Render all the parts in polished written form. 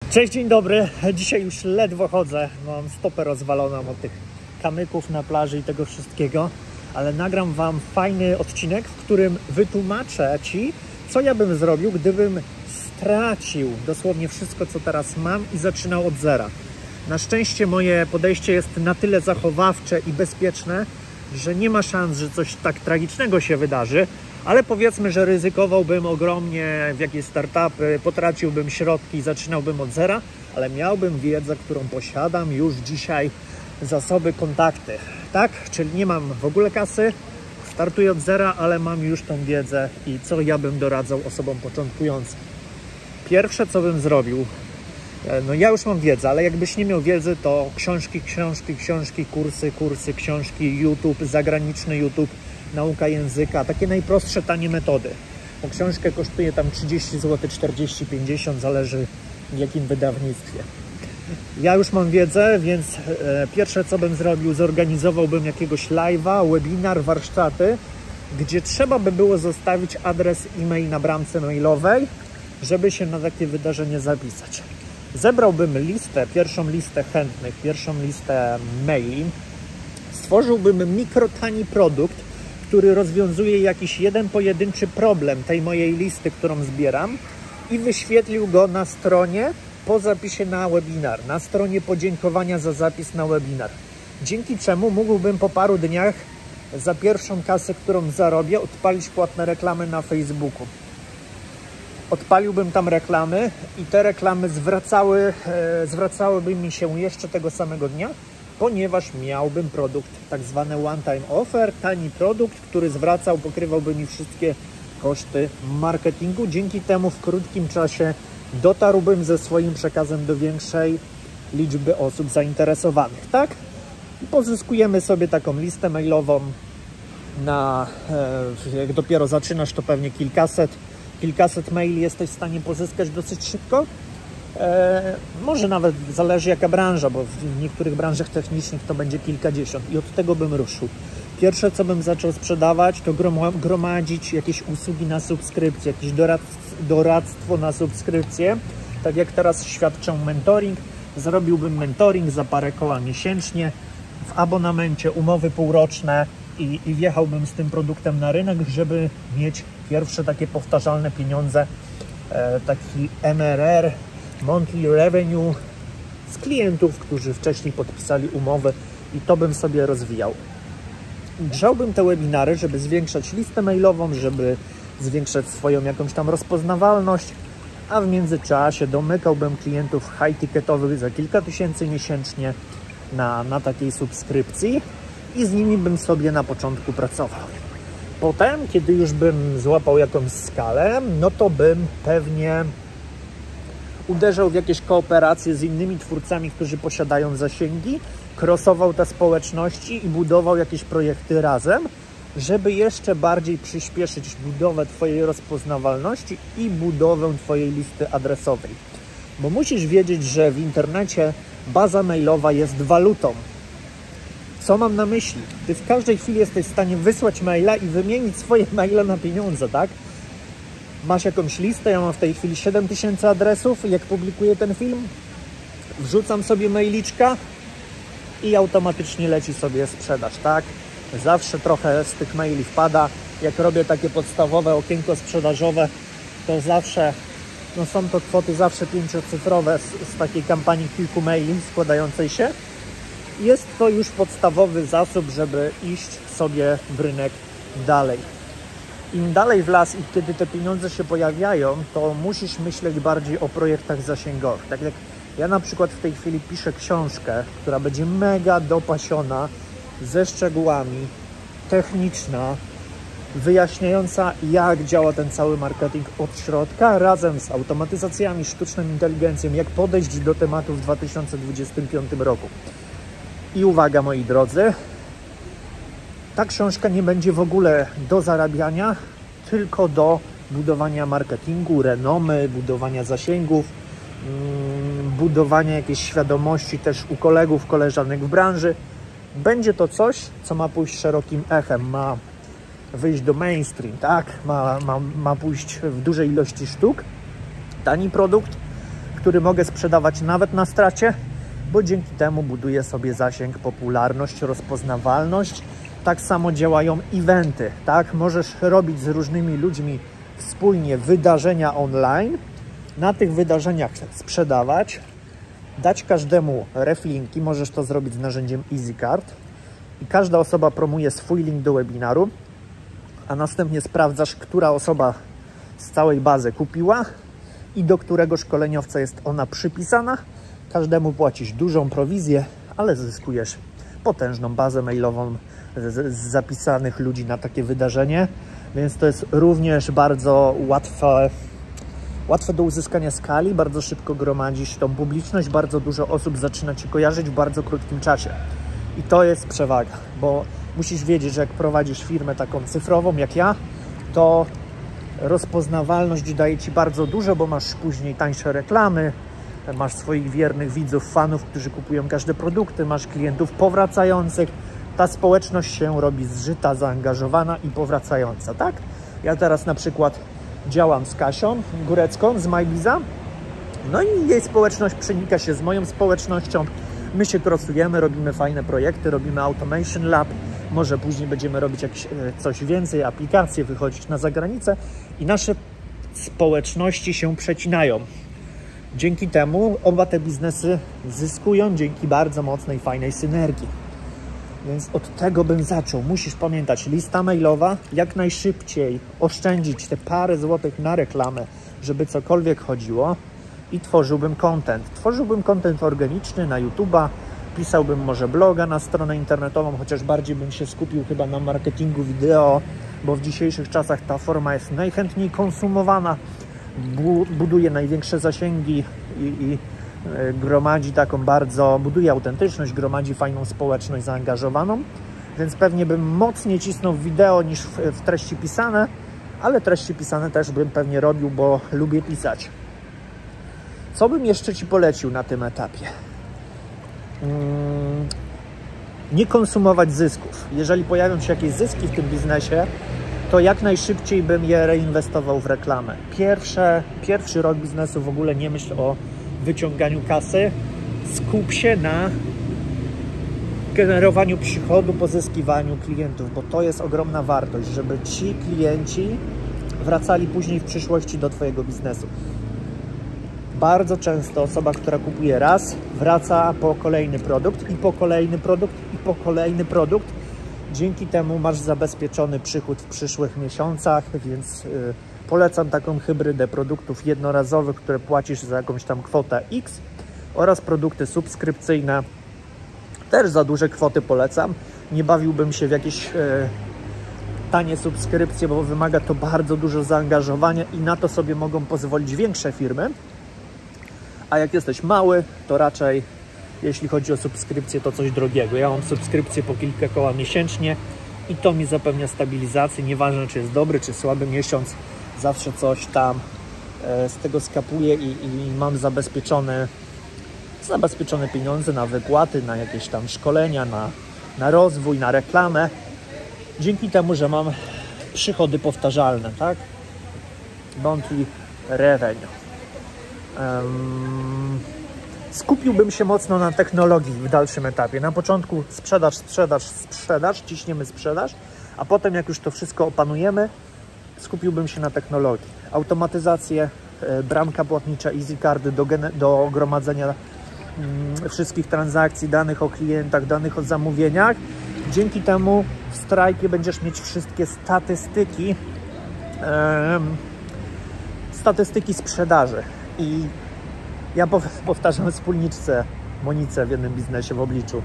Cześć, dzień dobry. Dzisiaj już ledwo chodzę. Mam stopę rozwaloną od tych kamyków na plaży i tego wszystkiego. Ale nagram Wam fajny odcinek, w którym wytłumaczę Ci, co ja bym zrobił, gdybym stracił dosłownie wszystko, co teraz mam i zaczynał od zera. Na szczęście moje podejście jest na tyle zachowawcze i bezpieczne, że nie ma szans, że coś tak tragicznego się wydarzy, ale powiedzmy, że ryzykowałbym ogromnie w jakieś startupy, potraciłbym środki, zaczynałbym od zera, ale miałbym wiedzę, którą posiadam już dzisiaj, zasoby, kontakty, tak? Czyli nie mam w ogóle kasy, startuję od zera, ale mam już tą wiedzę i co ja bym doradzał osobom początkującym. Pierwsze, co bym zrobił, no ja już mam wiedzę, ale jakbyś nie miał wiedzy, to książki, kursy, książki, YouTube, zagraniczny YouTube, nauka języka, takie najprostsze, tanie metody. Bo książkę kosztuje tam 30 zł, 40, 50, zależy w jakim wydawnictwie. Ja już mam wiedzę, więc pierwsze, co bym zrobił, zorganizowałbym jakiegoś live'a, webinar, warsztaty, gdzie trzeba by było zostawić adres e-mail na bramce mailowej, żeby się na takie wydarzenie zapisać. Zebrałbym listę, pierwszą listę chętnych, pierwszą listę maili, stworzyłbym mikrotani produkt, który rozwiązuje jakiś jeden pojedynczy problem tej mojej listy, którą zbieram, i wyświetlił go na stronie po zapisie na webinar, na stronie podziękowania za zapis na webinar. Dzięki czemu mógłbym po paru dniach za pierwszą kasę, którą zarobię, odpalić płatne reklamy na Facebooku. Odpaliłbym tam reklamy i te reklamy zwracałyby mi się jeszcze tego samego dnia, ponieważ miałbym produkt, tak zwany one-time offer, tani produkt, który pokrywałby mi wszystkie koszty marketingu. Dzięki temu w krótkim czasie dotarłbym ze swoim przekazem do większej liczby osób zainteresowanych, tak? I pozyskujemy sobie taką listę mailową jak dopiero zaczynasz, to pewnie kilkaset maili jesteś w stanie pozyskać dosyć szybko. Może nawet zależy jaka branża, bo w niektórych branżach technicznych to będzie kilkadziesiąt i od tego bym ruszył. Pierwsze, co bym zaczął sprzedawać, to gromadzić jakieś usługi na subskrypcję, jakieś doradztwo na subskrypcję. Tak jak teraz świadczę mentoring, zrobiłbym mentoring za parę koła miesięcznie, w abonamencie, umowy półroczne i wjechałbym z tym produktem na rynek, żeby mieć pierwsze takie powtarzalne pieniądze, taki MRR, monthly revenue z klientów, którzy wcześniej podpisali umowy, i to bym sobie rozwijał. Grzałbym te webinary, żeby zwiększać listę mailową, żeby zwiększać swoją jakąś tam rozpoznawalność, a w międzyczasie domykałbym klientów high-ticketowych za kilka tysięcy miesięcznie na takiej subskrypcji i z nimi bym sobie na początku pracował. Potem, kiedy już bym złapał jakąś skalę, no to bym pewnie uderzał w jakieś kooperacje z innymi twórcami, którzy posiadają zasięgi, crossował te społeczności i budował jakieś projekty razem, żeby jeszcze bardziej przyspieszyć budowę Twojej rozpoznawalności i budowę Twojej listy adresowej. Bo musisz wiedzieć, że w internecie baza mailowa jest walutą. Co mam na myśli? Ty w każdej chwili jesteś w stanie wysłać maila i wymienić swoje maile na pieniądze, tak? Masz jakąś listę, ja mam w tej chwili 7000 adresów, jak publikuję ten film, wrzucam sobie mailiczka i automatycznie leci sobie sprzedaż, tak? Zawsze trochę z tych maili wpada. Jak robię takie podstawowe okienko sprzedażowe, to zawsze, no są to kwoty zawsze 5-cyfrowe z takiej kampanii kilku maili składającej się. Jest to już podstawowy zasób, żeby iść sobie w rynek dalej. Im dalej w las i kiedy te pieniądze się pojawiają, to musisz myśleć bardziej o projektach zasięgowych. Tak jak ja na przykład w tej chwili piszę książkę, która będzie mega dopasiona, ze szczegółami, techniczna, wyjaśniająca, jak działa ten cały marketing od środka, razem z automatyzacjami, sztuczną inteligencją, jak podejść do tematu w 2025 roku. I uwaga, moi drodzy, ta książka nie będzie w ogóle do zarabiania, tylko do budowania marketingu, renomy, budowania zasięgów, budowania jakiejś świadomości też u kolegów, koleżanek w branży. Będzie to coś, co ma pójść szerokim echem, ma wyjść do mainstream, tak? Ma pójść w dużej ilości sztuk. Tani produkt, który mogę sprzedawać nawet na stracie, bo dzięki temu buduję sobie zasięg, popularność, rozpoznawalność. Tak samo działają eventy, tak? Możesz robić z różnymi ludźmi wspólnie wydarzenia online, na tych wydarzeniach sprzedawać, dać każdemu reflinki, możesz to zrobić z narzędziem EasyCard i każda osoba promuje swój link do webinaru, a następnie sprawdzasz, która osoba z całej bazy kupiła i do którego szkoleniowca jest ona przypisana. Każdemu płacisz dużą prowizję, ale zyskujesz potężną bazę mailową z zapisanych ludzi na takie wydarzenie, więc to jest również bardzo łatwe do uzyskania skali, bardzo szybko gromadzisz tą publiczność, bardzo dużo osób zaczyna Cię kojarzyć w bardzo krótkim czasie. I to jest przewaga, bo musisz wiedzieć, że jak prowadzisz firmę taką cyfrową jak ja, to rozpoznawalność daje Ci bardzo dużo, bo masz później tańsze reklamy, masz swoich wiernych widzów, fanów, którzy kupują każde produkty, masz klientów powracających. Ta społeczność się robi zżyta, zaangażowana i powracająca, tak? Ja teraz na przykład działam z Kasią Górecką z MyBiza, no i jej społeczność przenika się z moją społecznością. My się krosujemy, robimy fajne projekty, robimy Automation Lab, może później będziemy robić jakieś coś więcej, aplikacje, wychodzić na zagranicę i nasze społeczności się przecinają. Dzięki temu oba te biznesy zyskują dzięki bardzo mocnej, fajnej synergii. Więc od tego bym zaczął. Musisz pamiętać, lista mailowa, jak najszybciej oszczędzić te parę złotych na reklamę, żeby cokolwiek chodziło i tworzyłbym content. Tworzyłbym content organiczny na YouTube'a, pisałbym może bloga na stronę internetową, chociaż bardziej bym się skupił chyba na marketingu wideo, bo w dzisiejszych czasach ta forma jest najchętniej konsumowana, buduje największe zasięgi i gromadzi buduje autentyczność, gromadzi fajną społeczność zaangażowaną, więc pewnie bym mocniej cisnął w wideo niż w treści pisane, ale treści pisane też bym pewnie robił, bo lubię pisać. Co bym jeszcze Ci polecił na tym etapie? Nie konsumować zysków. Jeżeli pojawią się jakieś zyski w tym biznesie, to jak najszybciej bym je reinwestował w reklamę. Pierwszy rok biznesu w ogóle nie myśl o wyciąganiu kasy. Skup się na generowaniu przychodu, pozyskiwaniu klientów, bo to jest ogromna wartość, żeby ci klienci wracali później w przyszłości do Twojego biznesu. Bardzo często osoba, która kupuje raz, wraca po kolejny produkt i po kolejny produkt i po kolejny produkt. Dzięki temu masz zabezpieczony przychód w przyszłych miesiącach, więc polecam taką hybrydę produktów jednorazowych, które płacisz za jakąś tam kwotę X, oraz produkty subskrypcyjne. Też za duże kwoty polecam. Nie bawiłbym się w jakieś tanie subskrypcje, bo wymaga to bardzo dużo zaangażowania i na to sobie mogą pozwolić większe firmy. A jak jesteś mały, to raczej jeśli chodzi o subskrypcję, to coś drogiego. Ja mam subskrypcję po kilka koła miesięcznie i to mi zapewnia stabilizację. Nieważne, czy jest dobry, czy słaby miesiąc, zawsze coś tam z tego skapuję i mam zabezpieczone pieniądze na wypłaty, na jakieś tam szkolenia, na rozwój, na reklamę. Dzięki temu, że mam przychody powtarzalne, tak? Monthly revenue. Skupiłbym się mocno na technologii w dalszym etapie. Na początku sprzedaż, ciśniemy sprzedaż, a potem jak już to wszystko opanujemy, skupiłbym się na technologii. Automatyzację, bramka płatnicza, EasyCardy do gromadzenia wszystkich transakcji, danych o klientach, danych o zamówieniach. Dzięki temu w Stripe będziesz mieć wszystkie statystyki sprzedaży. I ja powtarzam wspólniczce Monice w jednym biznesie w obliczu.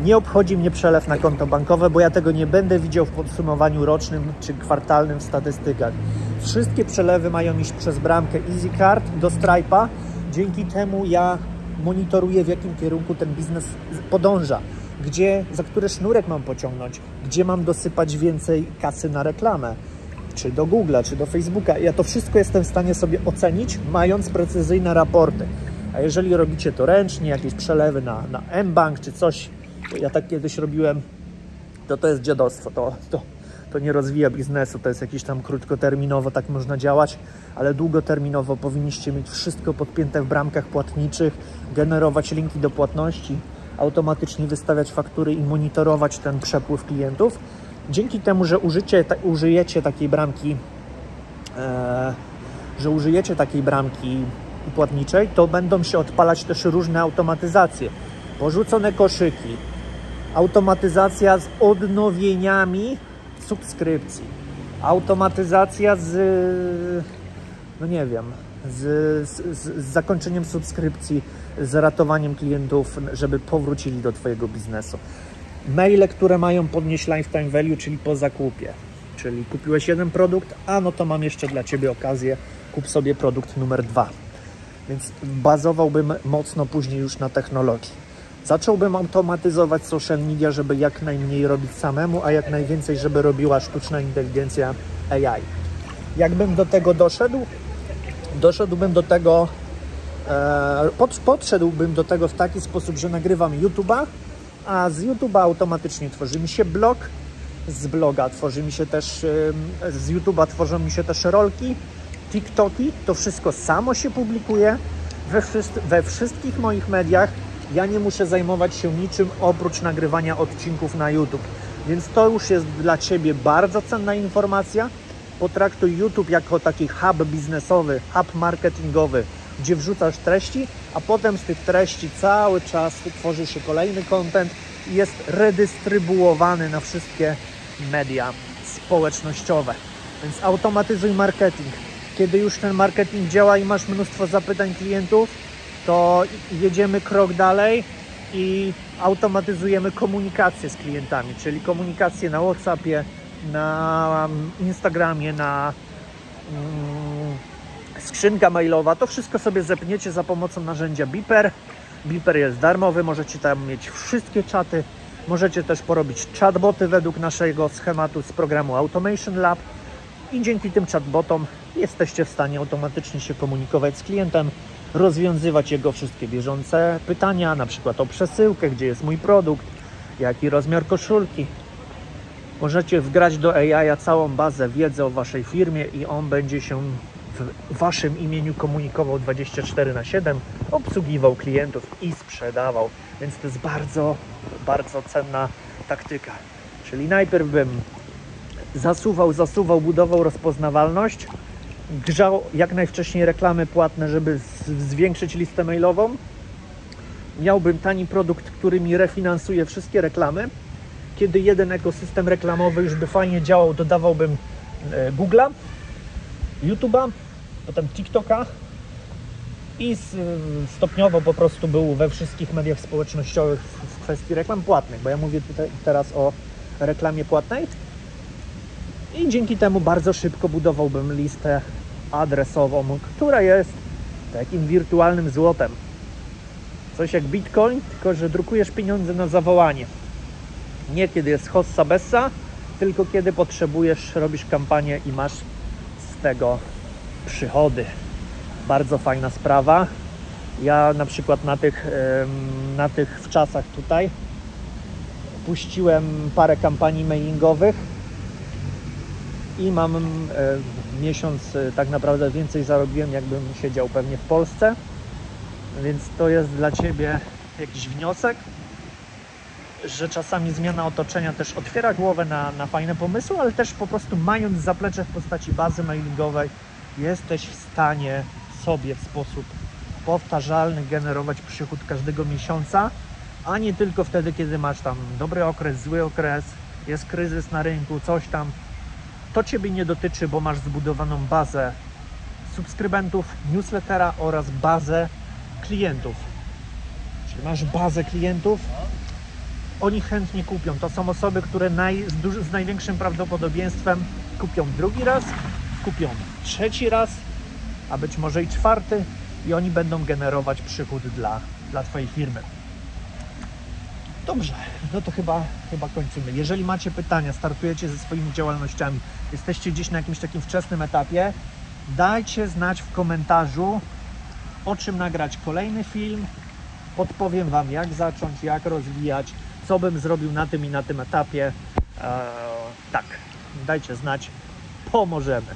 Nie obchodzi mnie przelew na konto bankowe, bo ja tego nie będę widział w podsumowaniu rocznym czy kwartalnym w statystykach. Wszystkie przelewy mają iść przez bramkę EasyCard do Stripe'a. Dzięki temu ja monitoruję, w jakim kierunku ten biznes podąża. Za który sznurek mam pociągnąć, gdzie mam dosypać więcej kasy na reklamę, czy do Google'a, czy do Facebooka. Ja to wszystko jestem w stanie sobie ocenić, mając precyzyjne raporty. A jeżeli robicie to ręcznie, jakieś przelewy na mBank czy coś, ja tak kiedyś robiłem, to jest dziadostwo. to nie rozwija biznesu, to jest jakiś tam krótkoterminowo, tak można działać, ale długoterminowo powinniście mieć wszystko podpięte w bramkach płatniczych, generować linki do płatności, automatycznie wystawiać faktury i monitorować ten przepływ klientów. Dzięki temu, że użyjecie takiej bramki płatniczej, to będą się odpalać też różne automatyzacje, porzucone koszyki, automatyzacja z odnowieniami subskrypcji, automatyzacja z zakończeniem subskrypcji, z ratowaniem klientów, żeby powrócili do Twojego biznesu. Maile, które mają podnieść lifetime value, czyli po zakupie. Czyli kupiłeś jeden produkt, no to mam jeszcze dla Ciebie okazję, kup sobie produkt numer 2. Więc bazowałbym mocno później już na technologii. Zacząłbym automatyzować social media, żeby jak najmniej robić samemu, a jak najwięcej, żeby robiła sztuczna inteligencja AI. Jakbym do tego podszedłbym do tego w taki sposób, że nagrywam YouTube'a, a z YouTube'a automatycznie tworzy mi się blog, z bloga tworzy mi się też, z YouTube'a tworzą mi się też rolki, TikToki, to wszystko samo się publikuje we wszystkich moich mediach. Ja nie muszę zajmować się niczym oprócz nagrywania odcinków na YouTube. Więc to już jest dla Ciebie bardzo cenna informacja. Potraktuj YouTube jako taki hub biznesowy, hub marketingowy, gdzie wrzucasz treści, a potem z tych treści cały czas tworzy się kolejny content i jest redystrybuowany na wszystkie media społecznościowe. Więc automatyzuj marketing. Kiedy już ten marketing działa i masz mnóstwo zapytań klientów, to jedziemy krok dalej i automatyzujemy komunikację z klientami, czyli komunikację na WhatsAppie, na Instagramie, na skrzynka mailowa. To wszystko sobie zepniecie za pomocą narzędzia Beeper. Beeper jest darmowy, możecie tam mieć wszystkie czaty. Możecie też porobić chatboty według naszego schematu z programu Automation Lab i dzięki tym chatbotom jesteście w stanie automatycznie się komunikować z klientem, rozwiązywać jego wszystkie bieżące pytania, na przykład o przesyłkę, gdzie jest mój produkt, jaki rozmiar koszulki. Możecie wgrać do AI całą bazę wiedzy o Waszej firmie i on będzie się w Waszym imieniu komunikował 24/7, obsługiwał klientów i sprzedawał. Więc to jest bardzo, bardzo cenna taktyka. Czyli najpierw bym zasuwał, budował rozpoznawalność, grzał jak najwcześniej reklamy płatne, żeby zwiększyć listę mailową. Miałbym tani produkt, który mi refinansuje wszystkie reklamy. Kiedy jeden ekosystem reklamowy już by fajnie działał, dodawałbym Google'a, YouTube'a, potem TikToka i stopniowo po prostu był we wszystkich mediach społecznościowych w kwestii reklam płatnych, bo ja mówię tutaj teraz o reklamie płatnej i dzięki temu bardzo szybko budowałbym listę adresową, która jest takim wirtualnym złotem. Coś jak Bitcoin, tylko że drukujesz pieniądze na zawołanie. Nie kiedy jest hossa bessa, tylko kiedy potrzebujesz, robisz kampanię i masz z tego przychody. Bardzo fajna sprawa. Ja na przykład na tych wczasach tutaj puściłem parę kampanii mailingowych i mam miesiąc tak naprawdę więcej zarobiłem, jakbym siedział pewnie w Polsce. Więc to jest dla Ciebie jakiś wniosek, że czasami zmiana otoczenia też otwiera głowę na fajne pomysły, ale też po prostu mając zaplecze w postaci bazy mailingowej, jesteś w stanie sobie w sposób powtarzalny generować przychód każdego miesiąca, a nie tylko wtedy, kiedy masz tam dobry okres, zły okres, jest kryzys na rynku, coś tam. To Ciebie nie dotyczy, bo masz zbudowaną bazę subskrybentów, newslettera oraz bazę klientów. Czyli masz bazę klientów, oni chętnie kupią. To są osoby, które z największym prawdopodobieństwem kupią drugi raz, kupią trzeci raz, a być może i czwarty i oni będą generować przychód dla Twojej firmy. Dobrze, no to chyba kończymy. Jeżeli macie pytania, startujecie ze swoimi działalnościami, jesteście gdzieś na jakimś takim wczesnym etapie, dajcie znać w komentarzu, o czym nagrać kolejny film. Podpowiem Wam, jak zacząć, jak rozwijać, co bym zrobił na tym i na tym etapie. Tak, dajcie znać, pomożemy.